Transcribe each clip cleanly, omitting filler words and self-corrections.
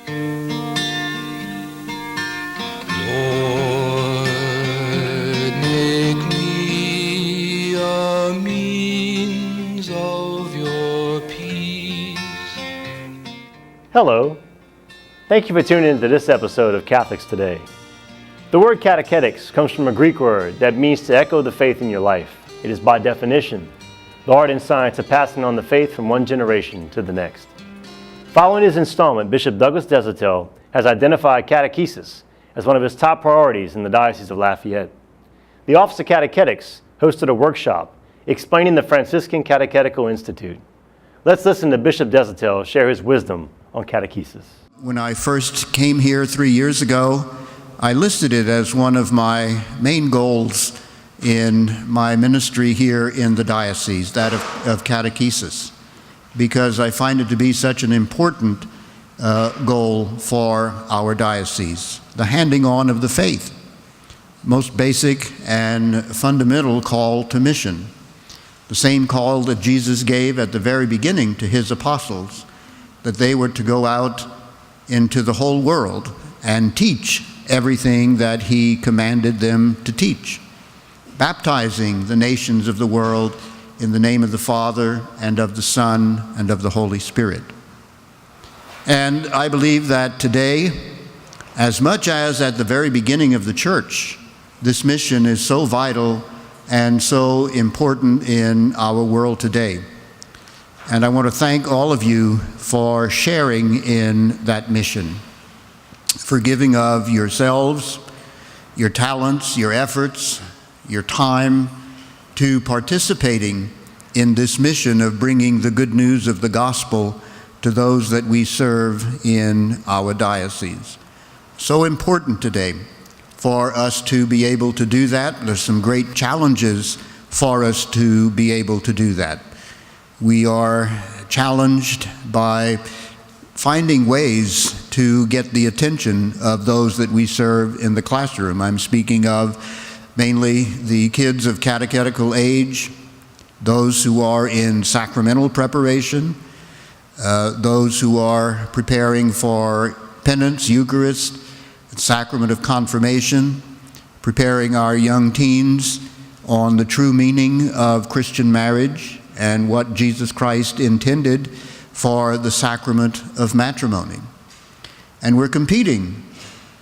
Lord, make me a means of your peace. Hello. Thank you for tuning into this episode of Catholics Today. The word catechetics comes from a Greek word that means to echo the faith in your life. It is by definition the art and science of passing on the faith from one generation to the next. Following his installment, Bishop Douglas Desautels has identified catechesis as one of his top priorities in the Diocese of Lafayette. The Office of Catechetics hosted a workshop explaining the Franciscan Catechetical Institute. Let's listen to Bishop Desautels share his wisdom on catechesis. When I first came here 3 years ago, I listed it as one of my main goals in my ministry here in the diocese, that of catechesis, because I find it to be such an important goal for our diocese. The handing on of the faith, most basic and fundamental call to mission. The same call that Jesus gave at the very beginning to his apostles, that they were to go out into the whole world and teach everything that he commanded them to teach, baptizing the nations of the world in the name of the Father and of the Son and of the Holy Spirit. And I believe that today, as much as at the very beginning of the church, this mission is so vital and so important in our world today. And I want to thank all of you for sharing in that mission, for giving of yourselves, your talents, your efforts, your time to participating in this mission of bringing the good news of the gospel to those that we serve in our diocese. So important today for us to be able to do that. There's some great challenges for us to be able to do that. We are challenged by finding ways to get the attention of those that we serve in the classroom. I'm speaking of mainly the kids of catechetical age, those who are in sacramental preparation, those who are preparing for penance, Eucharist, sacrament of confirmation, preparing our young teens on the true meaning of Christian marriage and what Jesus Christ intended for the sacrament of matrimony. And we're competing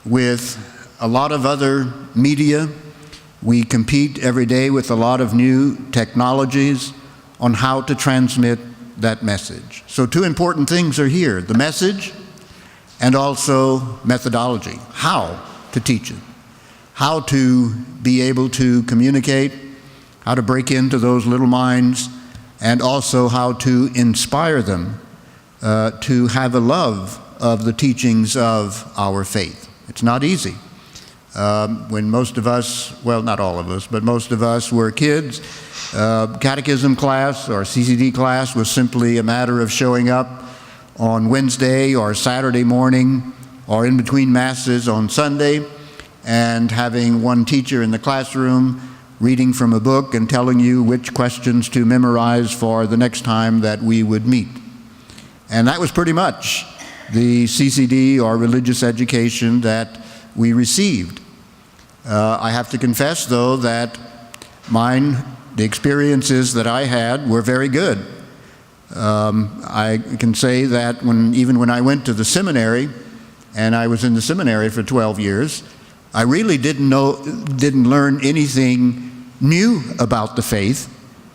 with a lot of other media. We compete every day with a lot of new technologies on how to transmit that message. So two important things are here: the message and also methodology, how to teach it, how to be able to communicate, how to break into those little minds, and also how to inspire them to have a love of the teachings of our faith. It's not easy. When most of us, well, not all of us, but most of us were kids, catechism class or CCD class was simply a matter of showing up on Wednesday or Saturday morning or in between masses on Sunday and having one teacher in the classroom reading from a book and telling you which questions to memorize for the next time that we would meet. And that was pretty much the CCD or religious education that we received. I have to confess, though, that the experiences that I had were very good. I can say that even when I went to the seminary, and I was in the seminary for 12 years, I really didn't learn anything new about the faith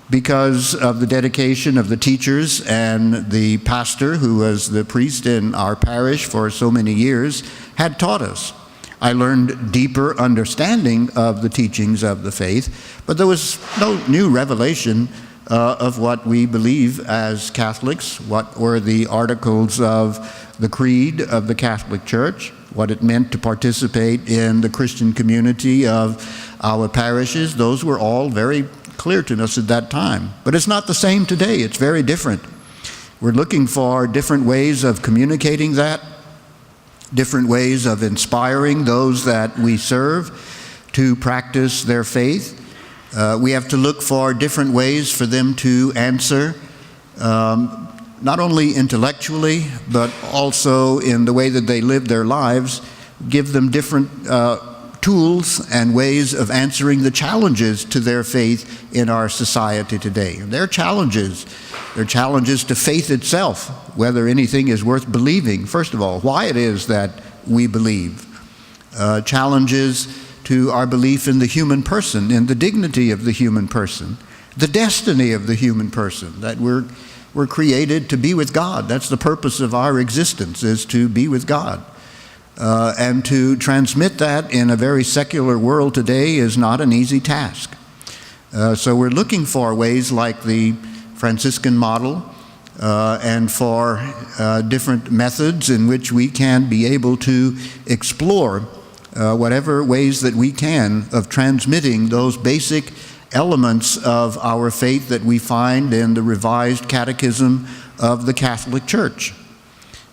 because of the dedication of the teachers and the pastor, who was the priest in our parish for so many years, had taught us. I learned deeper understanding of the teachings of the faith, but there was no new revelation of what we believe as Catholics, what were the articles of the creed of the Catholic Church, what it meant to participate in the Christian community of our parishes. Those were all very clear to us at that time. But it's not the same today. It's very different. We're looking for different ways of communicating that, different ways of inspiring those that we serve to practice their faith. We have to look for different ways for them to answer not only intellectually, but also in the way that they live their lives, give them different tools and ways of answering the challenges to their faith in our society today. Their challenges to faith itself, whether anything is worth believing, first of all, why it is that we believe. Challenges to our belief in the human person, in the dignity of the human person, the destiny of the human person, that we're created to be with God. That's the purpose of our existence, is to be with God. And to transmit that in a very secular world today is not an easy task. So we're looking for ways like the Franciscan model and for different methods in which we can be able to explore whatever ways that we can of transmitting those basic elements of our faith that we find in the Revised Catechism of the Catholic Church.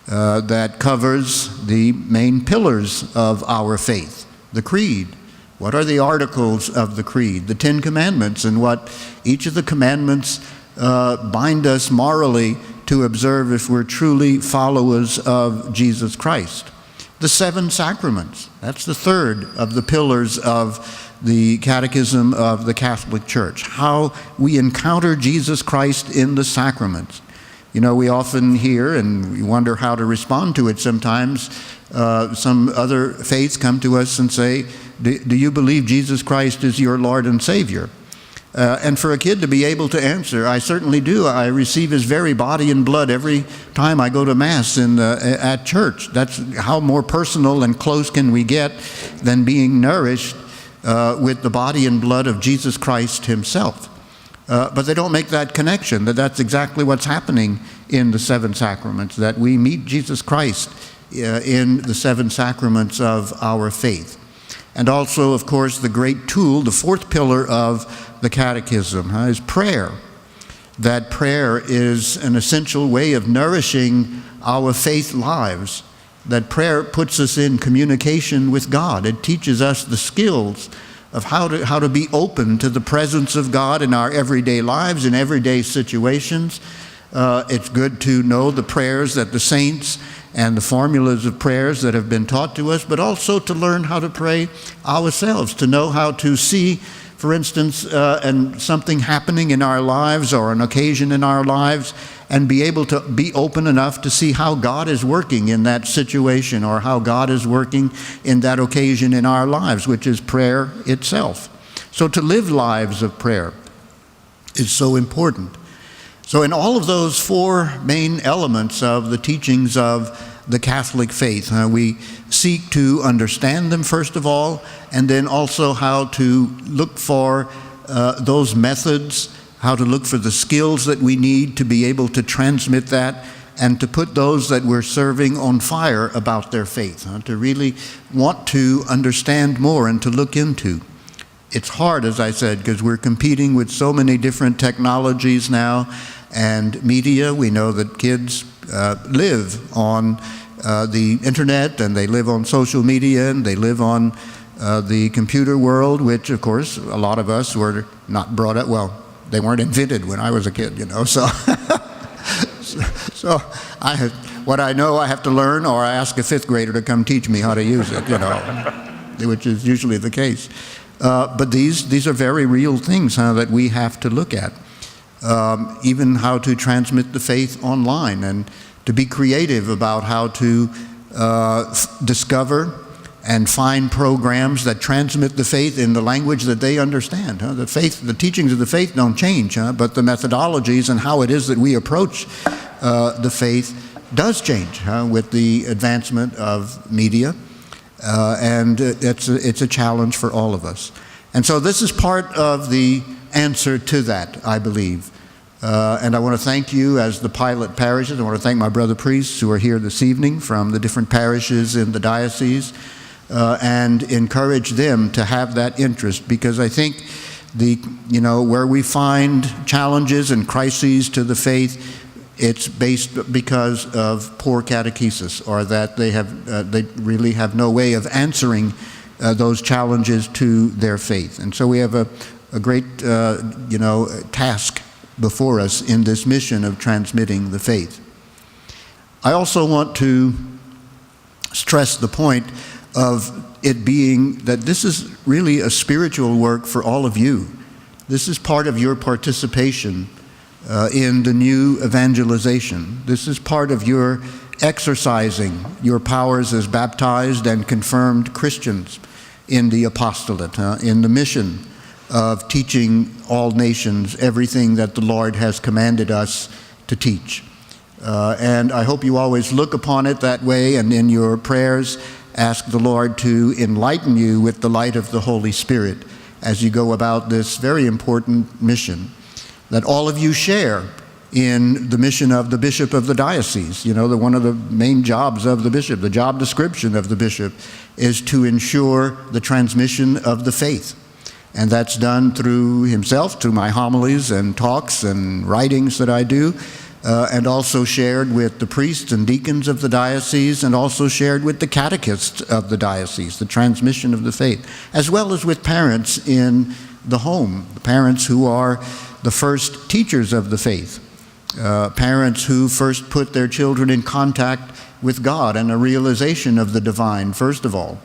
That covers the main pillars of our faith, the Creed. What are the articles of the Creed? The 10 Commandments, and what each of the commandments bind us morally to observe if we're truly followers of Jesus Christ. The 7 Sacraments, that's the third of the pillars of the Catechism of the Catholic Church. How we encounter Jesus Christ in the sacraments. You know, we often hear, and we wonder how to respond to it sometimes, some other faiths come to us and say, do you believe Jesus Christ is your Lord and Savior? And for a kid to be able to answer, I certainly do. I receive His very body and blood every time I go to Mass at church. That's how more personal and close can we get than being nourished with the body and blood of Jesus Christ Himself. But they don't make that connection, that's exactly what's happening in the 7 sacraments, that we meet Jesus Christ in the 7 sacraments of our faith. And also, of course, the great tool, the fourth pillar of the Catechism, is prayer. That prayer is an essential way of nourishing our faith lives. That prayer puts us in communication with God. It teaches us the skills of how to be open to the presence of God in our everyday lives, in everyday situations. It's good to know the prayers that the saints and the formulas of prayers that have been taught to us, but also to learn how to pray ourselves, to know how to see, for instance, and something happening in our lives or an occasion in our lives, and be able to be open enough to see how God is working in that situation or how God is working in that occasion in our lives, which is prayer itself. So to live lives of prayer is so important. So in all of those 4 main elements of the teachings of the Catholic faith, we seek to understand them first of all, and then also how to look for those methods, how to look for the skills that we need to be able to transmit that and to put those that we're serving on fire about their faith, to really want to understand more and to look into. It's hard, as I said, because we're competing with so many different technologies now and media. We know that kids live on the internet, and they live on social media, and they live on the computer world, which, of course, a lot of us were not brought up, well, they weren't invented when I was a kid, you know, so what I know I have to learn, or I ask a 5th grader to come teach me how to use it, you know, which is usually the case. But these are very real things that we have to look at. Even how to transmit the faith online, and to be creative about how to discover and find programs that transmit the faith in the language that they understand. The teachings of the faith don't change, but the methodologies and how it is that we approach the faith does change with the advancement of media, and it's a challenge for all of us. And so this is part of the answer to that, I believe. And I want to thank you as the pilot parishes. I want to thank my brother priests who are here this evening from the different parishes in the diocese, and encourage them to have that interest, because I think where we find challenges and crises to the faith, it's based because of poor catechesis, or that they really have no way of answering those challenges to their faith. And so we have a great task before us in this mission of transmitting the faith. I also want to stress the point of it being that this is really a spiritual work for all of you. This is part of your participation in the new evangelization. This is part of your exercising your powers as baptized and confirmed Christians in the apostolate, in the mission of teaching all nations everything that the Lord has commanded us to teach. And I hope you always look upon it that way, and in your prayers ask the Lord to enlighten you with the light of the Holy Spirit as you go about this very important mission that all of you share in the mission of the bishop of the diocese. You know, one of the main jobs of the bishop, the job description of the bishop, is to ensure the transmission of the faith. And that's done through himself, through my homilies and talks and writings that I do, and also shared with the priests and deacons of the diocese, and also shared with the catechists of the diocese, the transmission of the faith, as well as with parents in the home, the parents who are the first teachers of the faith, parents who first put their children in contact with God and a realization of the divine, first of all.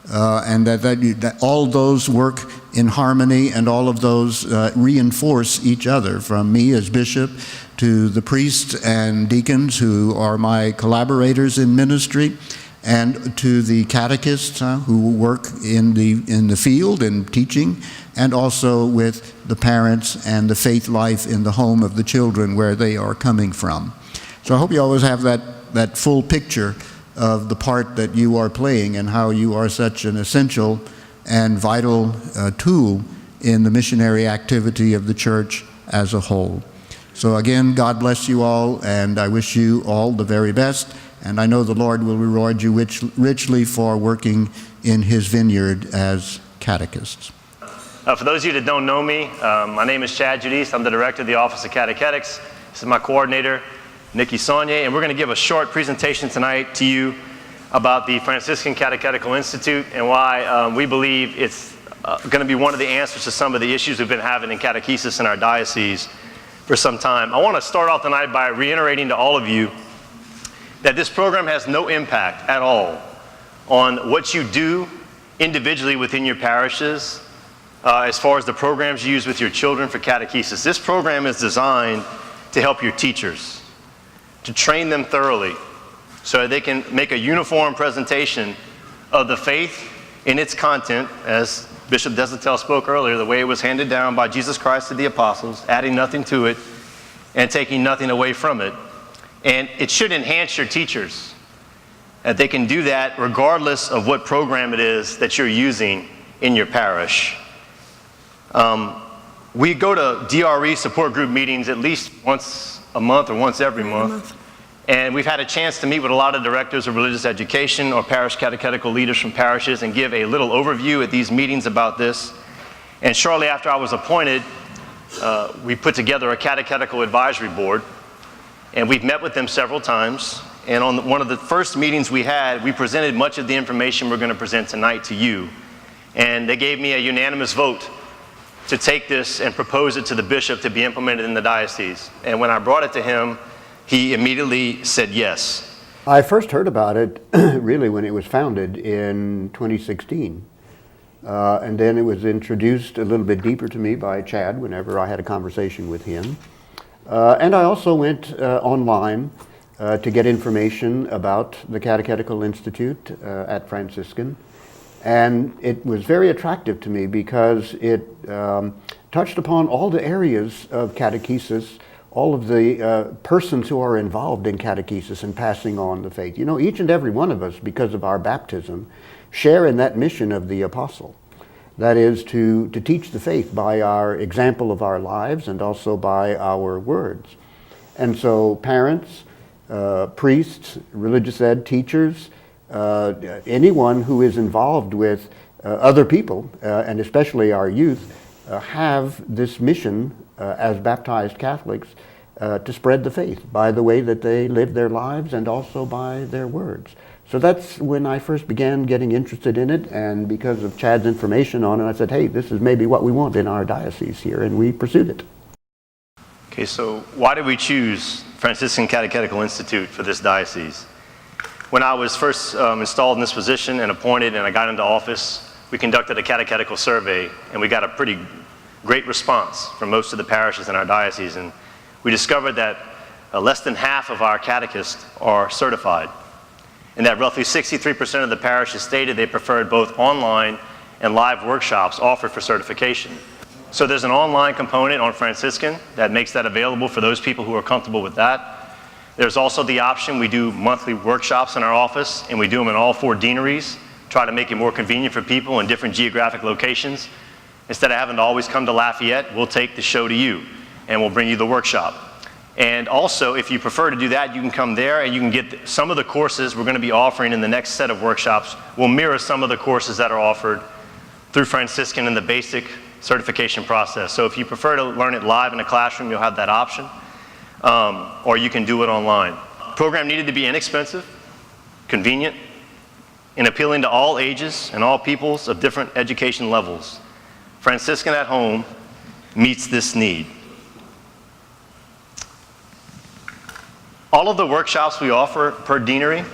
And that all those work in harmony, and all of those reinforce each other, from me as bishop to the priests and deacons who are my collaborators in ministry, and to the catechists who work in the field in teaching, and also with the parents and the faith life in the home of the children where they are coming from. So I hope you always have that full picture of the part that you are playing and how you are such an essential and vital tool in the missionary activity of the church as a whole. So again, God bless you all, and I wish you all the very best, and I know the Lord will reward you richly for working in His vineyard as catechists. For those of you that don't know me, my name is Chad Judice. I'm the director of the Office of Catechetics. This is my coordinator, Nikki Saunier, and we're going to give a short presentation tonight to you about the Franciscan Catechetical Institute and why we believe it's going to be one of the answers to some of the issues we've been having in catechesis in our diocese for some time. I want to start off tonight by reiterating to all of you that this program has no impact at all on what you do individually within your parishes as far as the programs you use with your children for catechesis. This program is designed to help your teachers, to train them thoroughly so that they can make a uniform presentation of the faith in its content, as Bishop Desautel spoke earlier, the way it was handed down by Jesus Christ to the apostles, adding nothing to it and taking nothing away from it. And it should enhance your teachers, that they can do that regardless of what program it is that you're using in your parish. We go to DRE support group meetings at least once a month or once every month. And we've had a chance to meet with a lot of directors of religious education or parish catechetical leaders from parishes and give a little overview at these meetings about this. And shortly after I was appointed, we put together a catechetical advisory board. And we've met with them several times. And on one of the first meetings we had, we presented much of the information we're going to present tonight to you. And they gave me a unanimous vote to take this and propose it to the bishop to be implemented in the diocese. And when I brought it to him, he immediately said yes. I first heard about it really when it was founded in 2016. And then it was introduced a little bit deeper to me by Chad whenever I had a conversation with him. And I also went online to get information about the Catechetical Institute at Franciscan. And it was very attractive to me because it touched upon all the areas of catechesis, all of the persons who are involved in catechesis and passing on the faith. You know, each and every one of us, because of our baptism, share in that mission of the apostle. That is to teach the faith by our example of our lives and also by our words. And so parents, priests, religious ed teachers, anyone who is involved with other people, and especially our youth, have this mission as baptized Catholics to spread the faith by the way that they live their lives and also by their words. So that's when I first began getting interested in it, and because of Chad's information on it, I said, hey, this is maybe what we want in our diocese here, and we pursued it. Okay, so why did we choose Franciscan Catechetical Institute for this diocese? When I was first installed in this position and appointed and I got into office, we conducted a catechetical survey and we got a pretty great response from most of the parishes in our diocese, and we discovered that less than half of our catechists are certified, and that roughly 63% of the parishes stated they preferred both online and live workshops offered for certification. So there's an online component on Franciscan that makes that available for those people who are comfortable with that. There's also the option, we do monthly workshops in our office, and we do them in all 4 deaneries, try to make it more convenient for people in different geographic locations. Instead of having to always come to Lafayette, we'll take the show to you, and we'll bring you the workshop. And also, if you prefer to do that, you can come there and you can get some of the courses we're going to be offering in the next set of workshops will mirror some of the courses that are offered through Franciscan in the basic certification process. So if you prefer to learn it live in a classroom, you'll have that option, or you can do it online. The program needed to be inexpensive, convenient, and appealing to all ages and all peoples of different education levels. Franciscan at Home meets this need. All of the workshops we offer per deanery,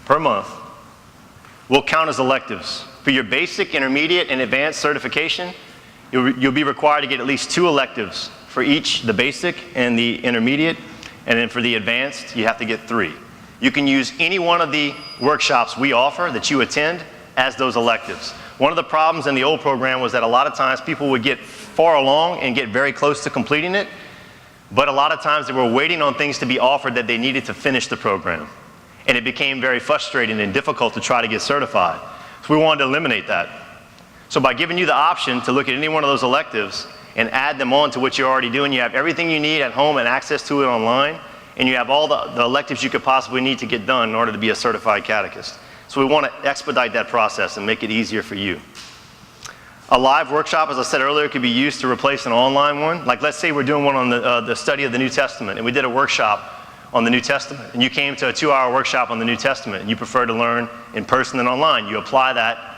per month, will count as electives. For your basic, intermediate, and advanced certification, you'll be required to get at least 2 electives for each, the basic and the intermediate, and then for the advanced, you have to get 3. You can use any one of the workshops we offer that you attend as those electives. One of the problems in the old program was that a lot of times people would get far along and get very close to completing it, but a lot of times they were waiting on things to be offered that they needed to finish the program. And it became very frustrating and difficult to try to get certified. So we wanted to eliminate that. So by giving you the option to look at any one of those electives and add them on to what you're already doing, you have everything you need at home and access to it online, and you have all the electives you could possibly need to get done in order to be a certified catechist. So we want to expedite that process and make it easier for you. A live workshop, as I said earlier, could be used to replace an online one. Like let's say we're doing one on the study of the New Testament, and we did a workshop on the New Testament, and you came to a 2-hour workshop on the New Testament, and you prefer to learn in person than online. You apply that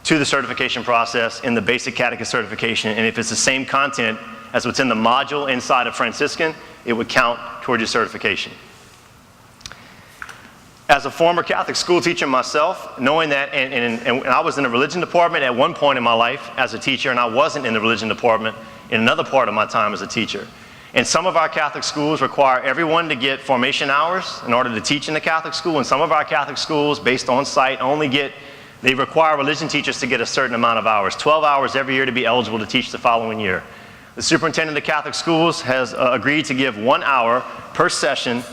to the certification process in the basic catechist certification, and if it's the same content as what's in the module inside of Franciscan, it would count toward your certification. As a former Catholic school teacher myself, knowing that, and I was in the religion department at one point in my life as a teacher, and I wasn't in the religion department in another part of my time as a teacher. And some of our Catholic schools require everyone to get formation hours in order to teach in the Catholic school, and some of our Catholic schools, based on site, they require religion teachers to get a certain amount of hours, 12 hours every year to be eligible to teach the following year. The superintendent of the Catholic schools has agreed to give 1 hour per session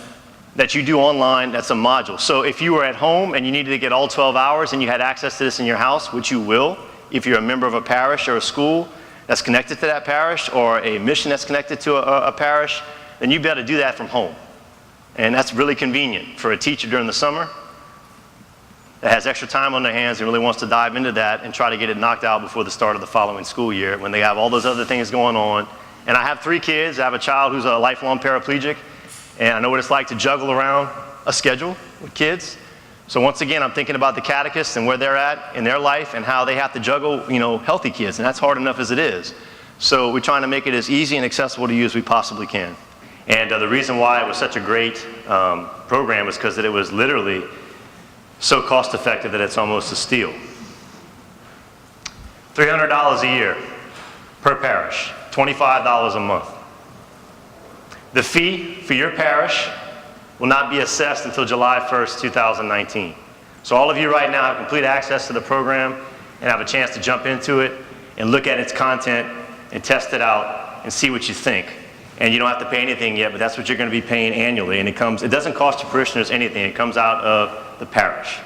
that you do online. That's a module. So if you were at home and you needed to get all 12 hours and you had access to this in your house, which you will, if you're a member of a parish or a school that's connected to that parish or a mission that's connected to a parish, then you better do that from home. And that's really convenient for a teacher during the summer that has extra time on their hands and really wants to dive into that and try to get it knocked out before the start of the following school year when they have all those other things going on. And I have 3 kids. I have a child who's a lifelong paraplegic, and I know what it's like to juggle around a schedule with kids. So once again, I'm thinking about the catechists and where they're at in their life and how they have to juggle, healthy kids, and that's hard enough as it is. So we're trying to make it as easy and accessible to you as we possibly can. And the reason why it was such a great program is because it was literally so cost effective that it's almost a steal. $300 a year per parish, $25 a month. The fee for your parish will not be assessed until July 1st, 2019. So all of you right now have complete access to the program and have a chance to jump into it and look at its content and test it out and see what you think. And you don't have to pay anything yet, but that's what you're going to be paying annually. And it doesn't cost your parishioners anything. It comes out of the parish.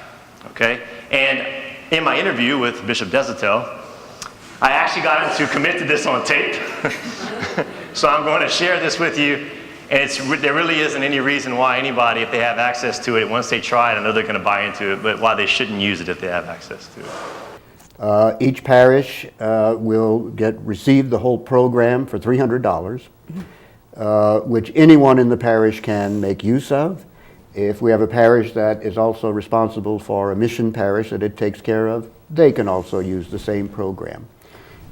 Okay? And in my interview with Bishop Desatel, I actually got him to commit to this on tape. So I'm going to share this with you. And there really isn't any reason why anybody, if they have access to it, once they try it, I know they're going to buy into it, but why they shouldn't use it if they have access to it. Each parish will receive the whole program for $300, which anyone in the parish can make use of. If we have a parish that is also responsible for a mission parish that it takes care of, they can also use the same program.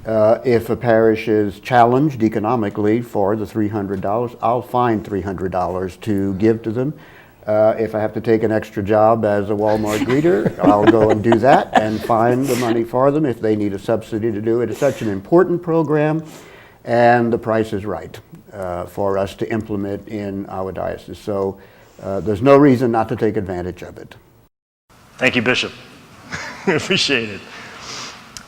If a parish is challenged economically for the $300, I'll find $300 to give to them. If I have to take an extra job as a Walmart greeter, I'll go and do that and find the money for them if they need a subsidy to do it. It's such an important program, and the price is right for us to implement in our diocese. So there's no reason not to take advantage of it. Thank you, Bishop. Appreciate it.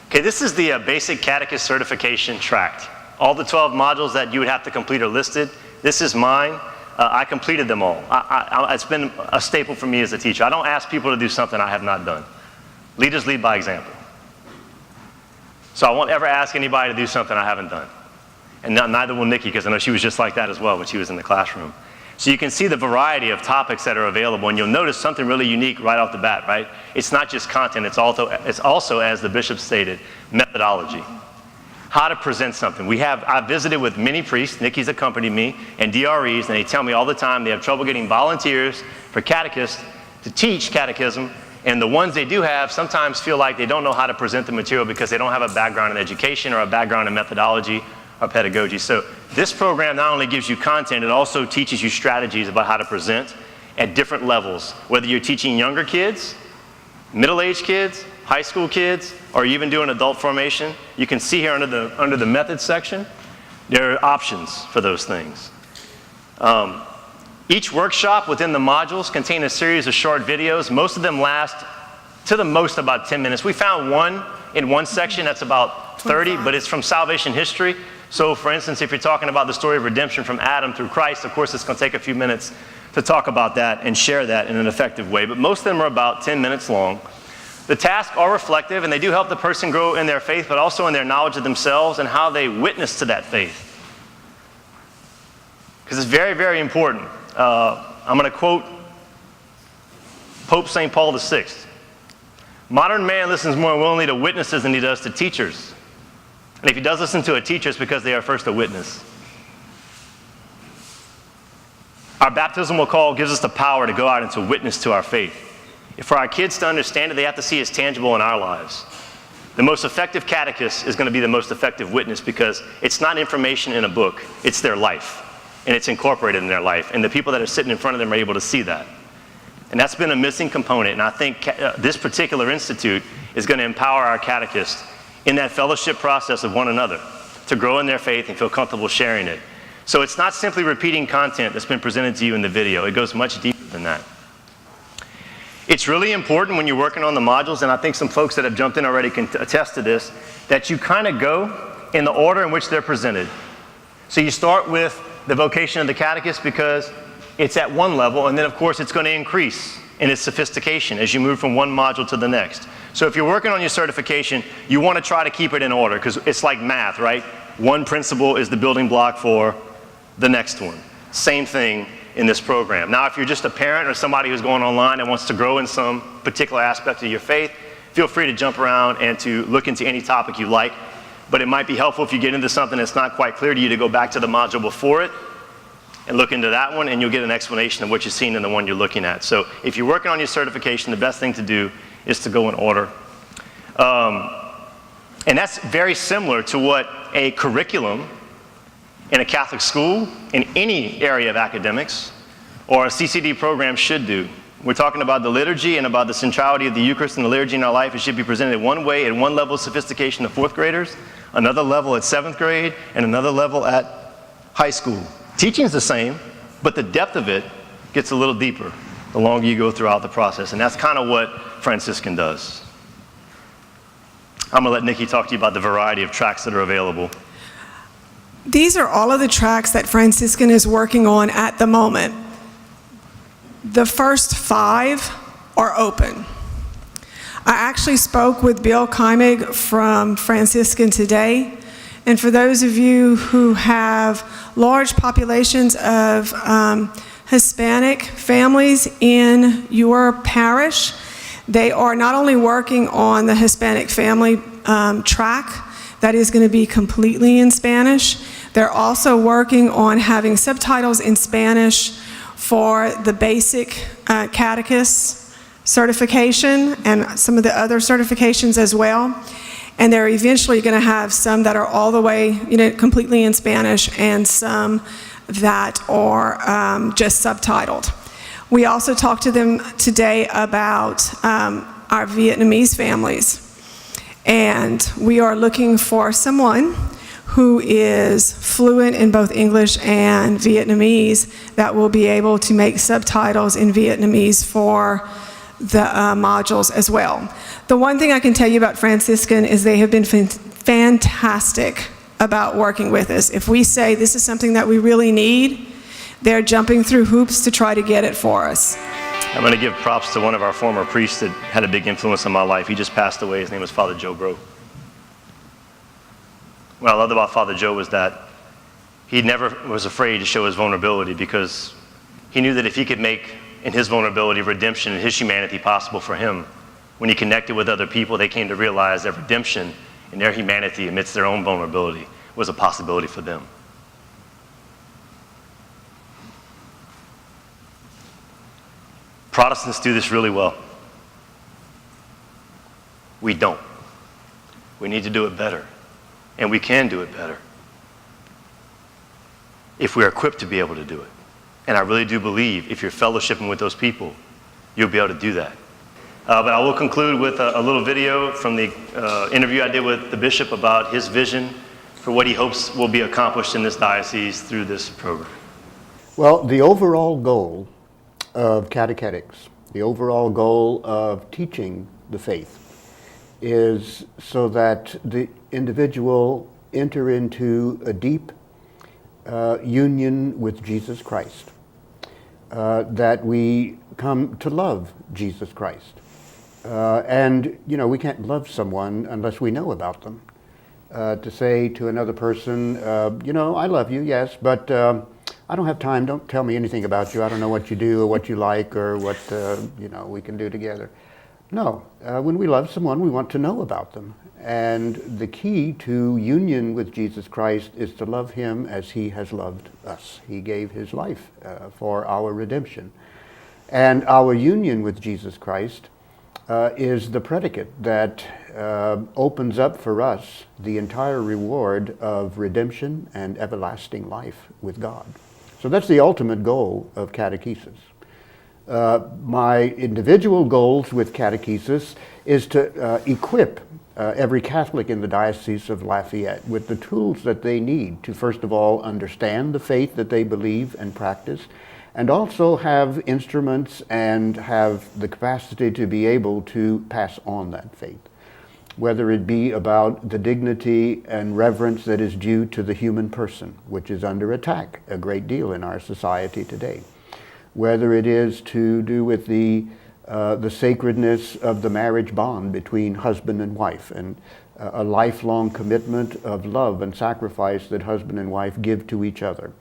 Okay, this is the basic catechist certification tract. All the 12 modules that you would have to complete are listed. This is mine. I completed them all. It's been a staple for me as a teacher. I don't ask people to do something I have not done. Leaders lead by example. So I won't ever ask anybody to do something I haven't done. And neither will Nikki, because I know she was just like that as well when she was in the classroom. So you can see the variety of topics that are available, and you'll notice something really unique right off the bat, right? It's not just content, it's also, as the bishop stated, methodology. How to present something. I've visited with many priests, Nikki's accompanied me, and DREs, and they tell me all the time they have trouble getting volunteers for catechists to teach catechism, and the ones they do have sometimes feel like they don't know how to present the material because they don't have a background in education or a background in methodology or pedagogy. So this program not only gives you content, it also teaches you strategies about how to present at different levels, whether you're teaching younger kids, middle-aged kids, high school kids, or even doing adult formation. You can see here under the methods section, there are options for those things. Each workshop within the modules contain a series of short videos. Most of them last to the most about 10 minutes. We found one in one section that's about 30, but it's from salvation history. So for instance, if you're talking about the story of redemption from Adam through Christ, of course it's going to take a few minutes to talk about that and share that in an effective way. But most of them are about 10 minutes long. The tasks are reflective, and they do help the person grow in their faith, but also in their knowledge of themselves and how they witness to that faith. Because it's very, very important. I'm going to quote Pope St. Paul VI. Modern man listens more willingly to witnesses than he does to teachers. And if he does listen to a teacher, it's because they are first a witness. Our baptismal call gives us the power to go out and to witness to our faith. For our kids to understand it, they have to see it's tangible in our lives. The most effective catechist is going to be the most effective witness because it's not information in a book, it's their life. And it's incorporated in their life. And the people that are sitting in front of them are able to see that. And that's been a missing component. And I think this particular institute is going to empower our catechists in that fellowship process of one another to grow in their faith and feel comfortable sharing it. So it's not simply repeating content that's been presented to you in the video. It goes much deeper than that. It's really important when you're working on the modules, and I think some folks that have jumped in already can attest to this, that you kind of go in the order in which they're presented. So you start with the vocation of the catechist because it's at one level, and then of course it's going to increase in its sophistication as you move from one module to the next. So if you're working on your certification, you want to try to keep it in order because it's like math, right? One principle is the building block for the next one. Same thing in this program. Now, if you're just a parent or somebody who's going online and wants to grow in some particular aspect of your faith, feel free to jump around and to look into any topic you like. But it might be helpful if you get into something that's not quite clear to you to go back to the module before it and look into that one, and you'll get an explanation of what you've seen in the one you're looking at. So if you're working on your certification, the best thing to do is to go in order. And that's very similar to what a curriculum in a Catholic school, in any area of academics, or a CCD program should do. We're talking about the liturgy and about the centrality of the Eucharist and the liturgy in our life. It should be presented one way at one level of sophistication to fourth graders, another level at seventh grade, and another level at high school. Teaching is the same, but the depth of it gets a little deeper the longer you go throughout the process. And that's kind of what Franciscan does. I'm going to let Nikki talk to you about the variety of tracks that are available. These are all of the tracks that Franciscan is working on at the moment. The first 5 are open. I actually spoke with Bill Keimig from Franciscan today, and for those of you who have large populations of Hispanic families in your parish, they are not only working on the Hispanic family track that is going to be completely in Spanish, they're also working on having subtitles in Spanish for the basic catechist certification and some of the other certifications as well. And they're eventually going to have some that are all the way, completely in Spanish, and some that are just subtitled. We also talked to them today about our Vietnamese families. And we are looking for someone who is fluent in both English and Vietnamese that will be able to make subtitles in Vietnamese for the modules as well. The one thing I can tell you about Franciscan is they have been fantastic about working with us. If we say this is something that we really need, they're jumping through hoops to try to get it for us. I'm going to give props to one of our former priests that had a big influence on my life. He just passed away. His name was Father Joe Grove. What I loved about Father Joe was that he never was afraid to show his vulnerability, because he knew that if he could make, in his vulnerability, redemption and his humanity possible for him, when he connected with other people, they came to realize that redemption and their humanity amidst their own vulnerability was a possibility for them. Protestants do this really well. We don't. We need to do it better. And we can do it better if we're equipped to be able to do it. And I really do believe if you're fellowshipping with those people, you'll be able to do that. But I will conclude with a little video from the interview I did with the bishop about his vision for what he hopes will be accomplished in this diocese through this program. Well, the overall goal of catechetics, the overall goal of teaching the faith, is so that the individual enter into a deep union with Jesus Christ, that we come to love Jesus Christ. And, we can't love someone unless we know about them. To say to another person, I love you, yes, but I don't have time, don't tell me anything about you, I don't know what you do or what you like or what, we can do together. No, when we love someone, we want to know about them. And the key to union with Jesus Christ is to love him as he has loved us. He gave his life for our redemption. And our union with Jesus Christ is the predicate that opens up for us the entire reward of redemption and everlasting life with God. So that's the ultimate goal of catechesis. My individual goals with catechesis is to equip every Catholic in the Diocese of Lafayette with the tools that they need to, first of all, understand the faith that they believe and practice, and also have instruments and have the capacity to be able to pass on that faith, whether it be about the dignity and reverence that is due to the human person, which is under attack a great deal in our society today, whether it is to do with the sacredness of the marriage bond between husband and wife, and a lifelong commitment of love and sacrifice that husband and wife give to each other,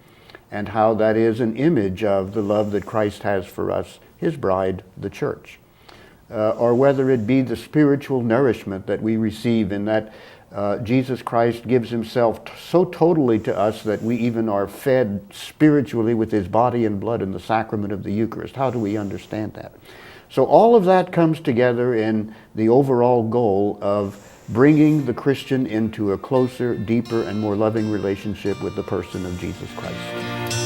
and how that is an image of the love that Christ has for us, his bride, the church. Or whether it be the spiritual nourishment that we receive in that Jesus Christ gives himself so totally to us that we even are fed spiritually with his body and blood in the sacrament of the Eucharist. How do we understand that? So all of that comes together in the overall goal of bringing the Christian into a closer, deeper, and more loving relationship with the person of Jesus Christ.